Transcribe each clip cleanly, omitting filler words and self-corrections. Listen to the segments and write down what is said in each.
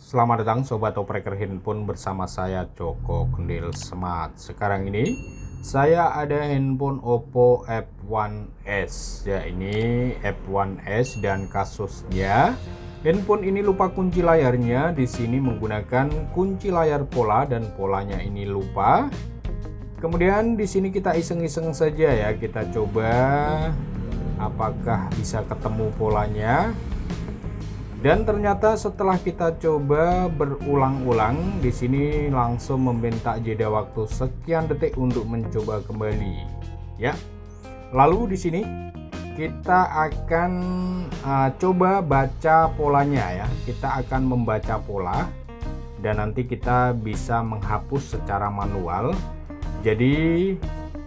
Selamat datang Sobat Opreker Handphone bersama saya Joko Kendil Smart. Sekarang ini saya ada handphone Oppo F1s. Ya, ini F1s dan kasusnya handphone ini lupa kunci layarnya. Di sini menggunakan kunci layar pola dan polanya ini lupa. Kemudian di sini kita iseng-iseng saja ya, kita coba apakah bisa ketemu polanya. Dan ternyata setelah kita coba berulang-ulang, di sini langsung membentak jeda waktu sekian detik untuk mencoba kembali. Ya. Lalu di sini kita akan coba baca polanya ya. Kita akan membaca pola dan nanti kita bisa menghapus secara manual. Jadi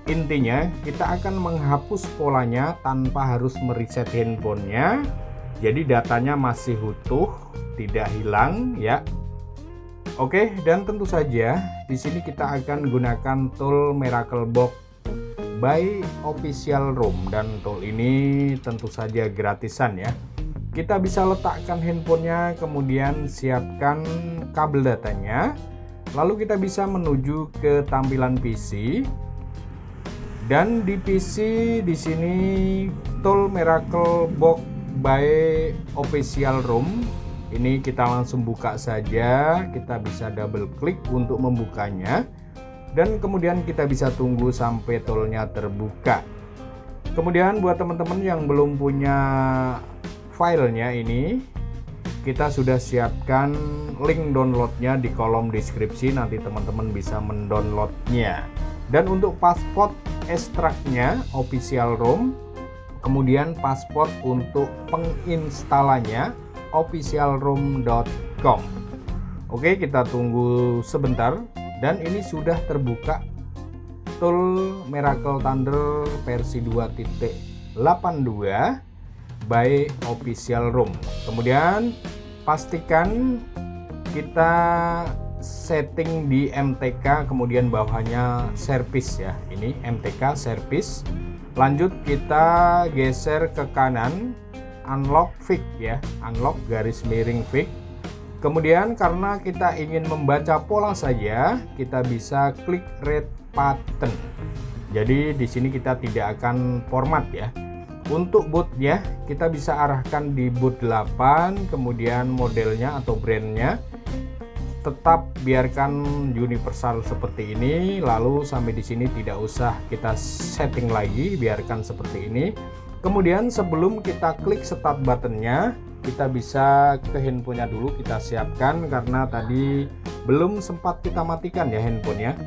intinya kita akan menghapus polanya tanpa harus mereset handphonenya. Jadi datanya masih utuh, tidak hilang ya. Oke, dan tentu saja di sini kita akan gunakan tool Miracle Box by Official Room, dan tool ini tentu saja gratisan ya. Kita bisa letakkan handphonenya, kemudian siapkan kabel datanya, lalu kita bisa menuju ke tampilan PC. Dan di PC di sini tool Miracle Box by Official Room ini kita langsung buka saja. Kita bisa double klik untuk membukanya dan kemudian kita bisa tunggu sampai toolnya terbuka. Kemudian buat teman-teman yang belum punya filenya, ini kita sudah siapkan link downloadnya di kolom deskripsi, nanti teman-teman bisa mendownloadnya. Dan untuk password ekstraknya Official Room, kemudian password untuk penginstalannya officialroom.com. Oke, kita tunggu sebentar dan ini sudah terbuka tool Miracle Thunder versi 2.82 by Official Room. Kemudian pastikan kita setting di MTK, kemudian bawahnya service ya. Ini MTK service. Lanjut kita geser ke kanan, unlock fix ya, unlock garis miring fix. Kemudian karena kita ingin membaca pola saja, kita bisa klik red button. Jadi di sini kita tidak akan format ya. Untuk bootnya kita bisa arahkan di boot 8, kemudian modelnya atau brandnya tetap biarkan universal seperti ini. Lalu sampai di sini tidak usah kita setting lagi, biarkan seperti ini. Kemudian sebelum kita klik start buttonnya, kita bisa ke handphonenya dulu kita siapkan karena tadi belum sempat kita matikan ya handphonenya.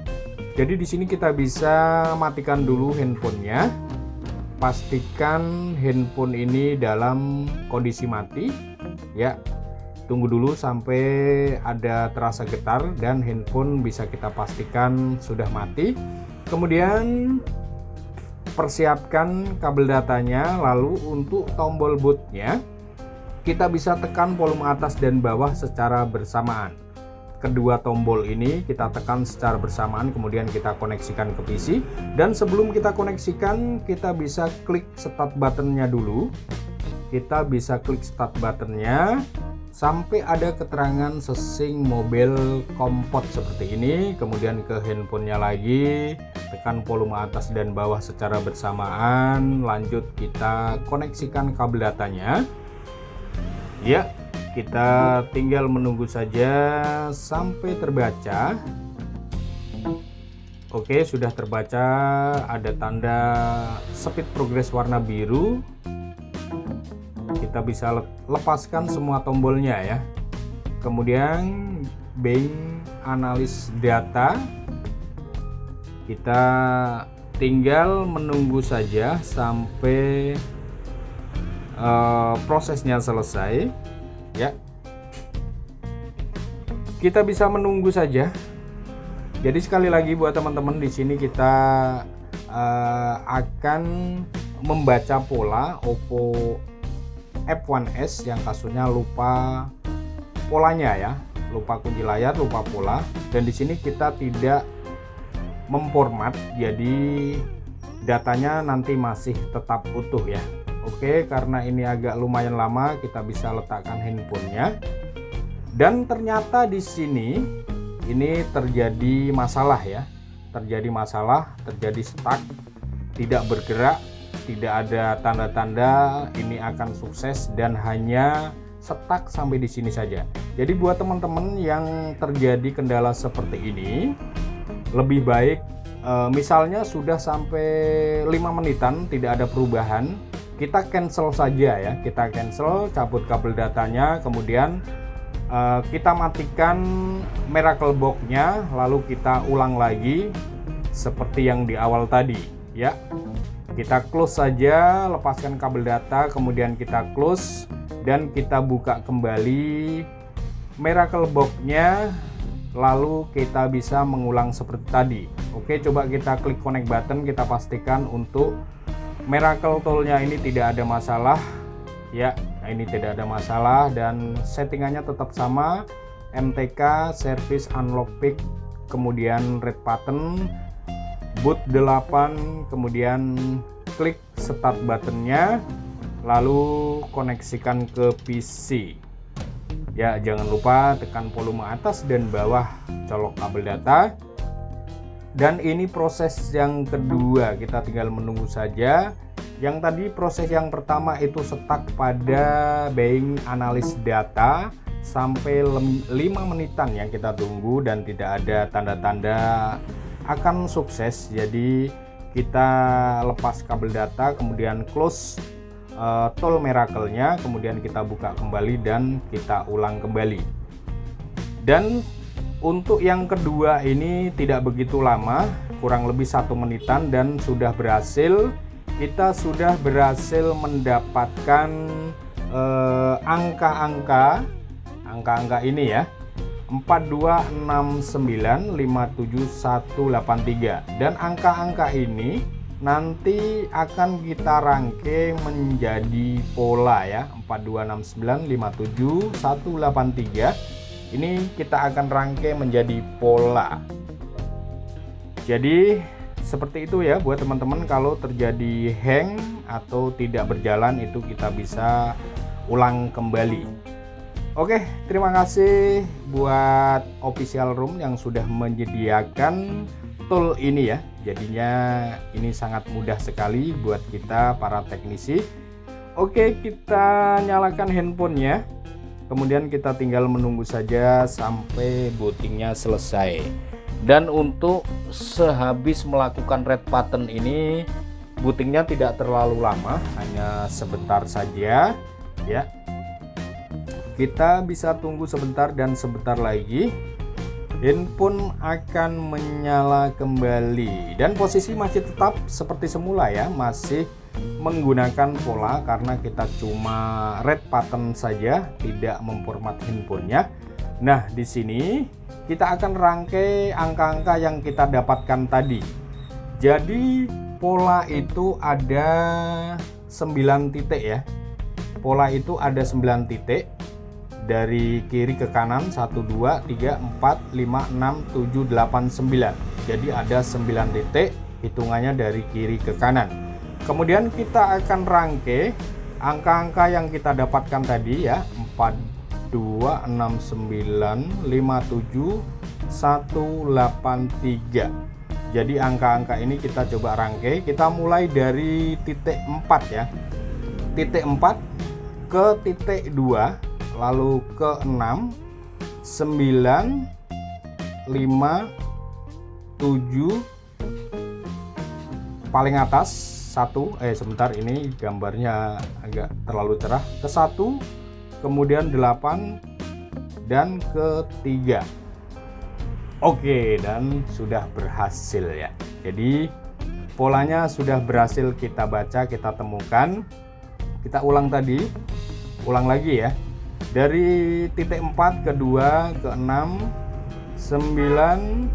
Jadi di sini kita bisa matikan dulu handphonenya. Pastikan handphone ini dalam kondisi mati ya. Tunggu dulu sampai ada terasa getar dan handphone bisa kita pastikan sudah mati. Kemudian persiapkan kabel datanya. Lalu untuk tombol bootnya kita bisa tekan volume atas dan bawah secara bersamaan. Kedua tombol ini kita tekan secara bersamaan, kemudian kita koneksikan ke PC. Dan sebelum kita koneksikan, kita bisa klik start buttonnya dulu. Kita bisa klik start buttonnya sampai ada keterangan sesing mobile kompot seperti ini. Kemudian ke handphonenya lagi, tekan volume atas dan bawah secara bersamaan. Lanjut kita koneksikan kabel datanya ya. Kita tinggal menunggu saja sampai terbaca. Oke, sudah terbaca, ada tanda speed progress warna biru. Kita bisa lepaskan semua tombolnya ya. Kemudian bank analis data, kita tinggal menunggu saja sampai prosesnya selesai ya. Kita bisa menunggu saja. Jadi sekali lagi buat teman-teman, di sini kita akan membaca pola Oppo F1s yang kasusnya lupa polanya ya, lupa kunci layar, lupa pola. Dan di sini kita tidak memformat, jadi datanya nanti masih tetap utuh ya. Oke, karena ini agak lumayan lama, kita bisa letakkan handphonenya. Dan ternyata di sini ini terjadi masalah ya. Terjadi stuck, tidak bergerak, tidak ada tanda-tanda ini akan sukses dan hanya stuck sampai di sini saja. Jadi buat teman-teman yang terjadi kendala seperti ini, lebih baik misalnya sudah sampai 5 menitan tidak ada perubahan, kita cancel saja ya. Kita cancel, cabut kabel datanya, kemudian kita matikan Miracle Box-nya, lalu kita ulang lagi seperti yang di awal tadi ya. Kita close saja, lepaskan kabel data, kemudian kita close dan kita buka kembali Miracle Box-nya, lalu kita bisa mengulang seperti tadi. Oke, coba kita klik connect button, kita pastikan untuk Miracle Tool-nya ini tidak ada masalah ya. Nah, ini tidak ada masalah dan settingannya tetap sama, MTK, service unlock pick, kemudian red button, boot 8, kemudian klik start buttonnya, lalu koneksikan ke PC ya. Jangan lupa tekan volume atas dan bawah, colok kabel data. Dan ini proses yang kedua, kita tinggal menunggu saja. Yang tadi proses yang pertama itu stuck pada being analis data sampai 5 menitan yang kita tunggu dan tidak ada tanda-tanda akan sukses. Jadi kita lepas kabel data, kemudian close tool Miracle-nya, kemudian kita buka kembali dan kita ulang kembali. Dan untuk yang kedua ini tidak begitu lama, kurang lebih 1 menitan dan sudah berhasil. Kita sudah berhasil mendapatkan angka-angka ini ya, 426957183, dan angka-angka ini nanti akan kita rangkai menjadi pola ya. 426957183 ini kita akan rangkai menjadi pola. Jadi seperti itu ya buat teman-teman, kalau terjadi hang atau tidak berjalan itu kita bisa ulang kembali. Oke, terima kasih buat Official Room yang sudah menyediakan tool ini ya. Jadinya ini sangat mudah sekali buat kita para teknisi. Oke, kita nyalakan handphonenya, kemudian kita tinggal menunggu saja sampai bootingnya selesai. Dan untuk sehabis melakukan red button ini, bootingnya tidak terlalu lama, hanya sebentar saja ya. Kita bisa tunggu sebentar dan sebentar lagi handphone akan menyala kembali dan posisi masih tetap seperti semula ya, masih menggunakan pola karena kita cuma red button saja, tidak memformat handphonenya. Nah, di sini kita akan rangkai angka-angka yang kita dapatkan tadi. Jadi pola itu ada 9 titik ya. Pola itu ada 9 titik. Dari kiri ke kanan 1, 2, 3, 4, 5, 6, 7, 8, 9. Jadi ada 9 titik, hitungannya dari kiri ke kanan. Kemudian kita akan rangkai angka-angka yang kita dapatkan tadi ya, 426957 183. Jadi angka-angka ini kita coba rangkai. Kita mulai dari titik 4 ya. Titik 4 ke titik 2, lalu ke 6, 9, 5, 7, paling atas 1, sebentar ini gambarnya agak terlalu cerah, ke 1, kemudian 8 dan ke 3. Oke, dan sudah berhasil ya. Jadi polanya sudah berhasil kita baca, kita temukan. Kita ulang tadi, ulang lagi ya. Dari titik 4 ke 2 ke 6, 9,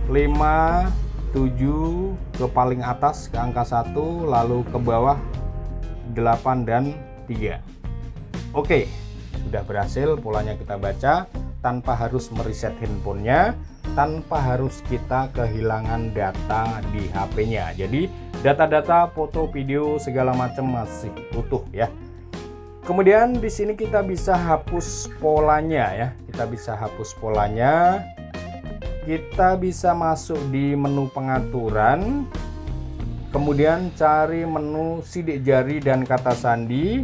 5, 7, ke paling atas ke angka 1, lalu ke bawah 8 dan 3. Oke, sudah berhasil polanya kita baca tanpa harus mereset handphonenya, tanpa harus kita kehilangan data di HP-nya. Jadi data-data foto, video segala macam masih utuh ya. Kemudian di sini kita bisa hapus polanya ya. Kita bisa hapus polanya. Kita bisa masuk di menu pengaturan. Kemudian cari menu sidik jari dan kata sandi.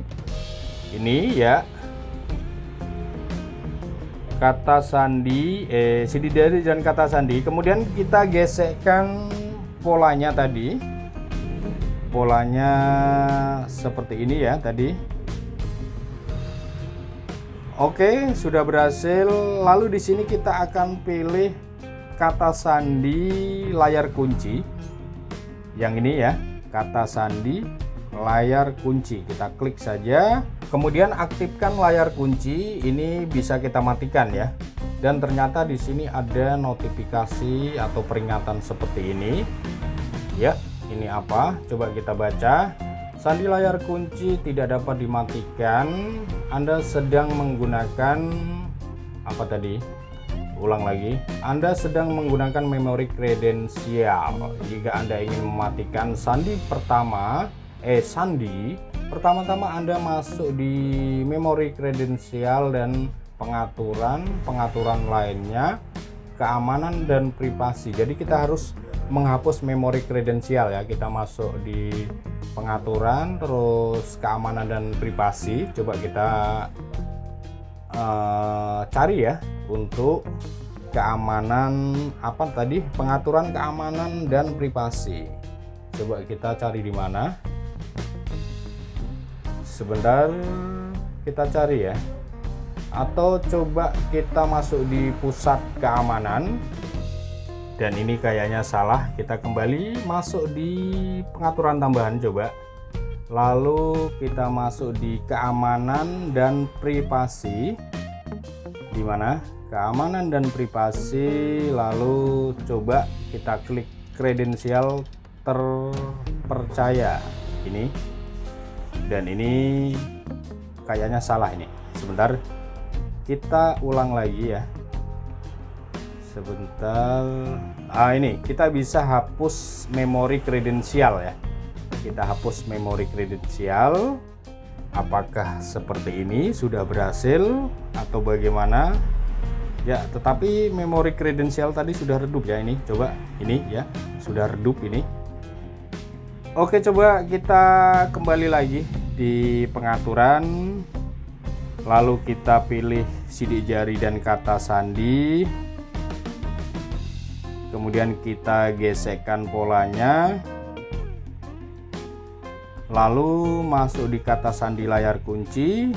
Ini ya. Kata sandi, sidik jari dan kata sandi. Kemudian kita gesekkan polanya tadi. Polanya seperti ini ya tadi. Oke, sudah berhasil. Lalu di sini kita akan pilih kata sandi layar kunci. Yang ini ya, kata sandi layar kunci. Kita klik saja. Kemudian aktifkan layar kunci. Ini bisa kita matikan ya. Dan ternyata di sini ada notifikasi atau peringatan seperti ini. Ya, ini apa? Coba kita baca. Sandi layar kunci tidak dapat dimatikan. Anda sedang menggunakan apa tadi? Ulang lagi. Anda sedang menggunakan memori kredensial. Jika Anda ingin mematikan sandi pertama, pertama-tama Anda masuk di memori kredensial dan pengaturan lainnya, keamanan dan privasi. Jadi kita harus menghapus memori kredensial ya. Kita masuk di pengaturan, terus keamanan dan privasi. Coba kita cari ya untuk keamanan apa tadi, pengaturan keamanan dan privasi. Coba kita cari di mana. Sebentar, kita cari ya. Atau coba kita masuk di pusat keamanan. Dan ini kayaknya salah. Kita kembali masuk di pengaturan tambahan coba. Lalu kita masuk di keamanan dan privasi. Di mana? Keamanan dan privasi. Lalu coba kita klik kredensial terpercaya. Ini. Dan ini kayaknya salah ini. Sebentar. Kita ulang lagi ya. Sebentar. Ini kita bisa hapus memori kredensial ya. Kita hapus memori kredensial. Apakah seperti ini sudah berhasil atau bagaimana? Ya, tetapi memori kredensial tadi sudah redup ya ini. Coba ini ya, sudah redup ini. Oke, coba kita kembali lagi di pengaturan. Lalu kita pilih sidik jari dan kata sandi. Kemudian kita gesekkan polanya. Lalu masuk di kata sandi layar kunci.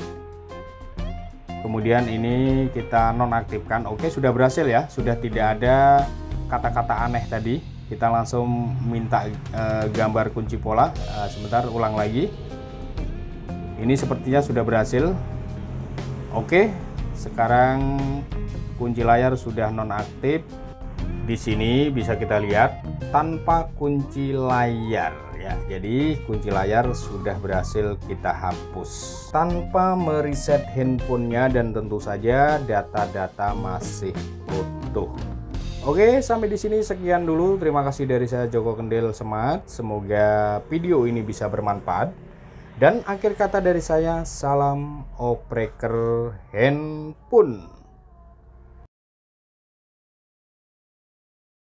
Kemudian ini kita nonaktifkan. Oke, sudah berhasil ya. Sudah tidak ada kata-kata aneh tadi. Kita langsung minta gambar kunci pola. Sebentar, ulang lagi. Ini sepertinya sudah berhasil. Oke, sekarang kunci layar sudah nonaktif. Di sini bisa kita lihat tanpa kunci layar ya. Jadi kunci layar sudah berhasil kita hapus tanpa mereset handphonenya, dan tentu saja data-data masih utuh. Oke, sampai di sini sekian dulu. Terima kasih dari saya Joko Kendil Smart. Semoga video ini bisa bermanfaat. Dan akhir kata dari saya, salam opreker handphone.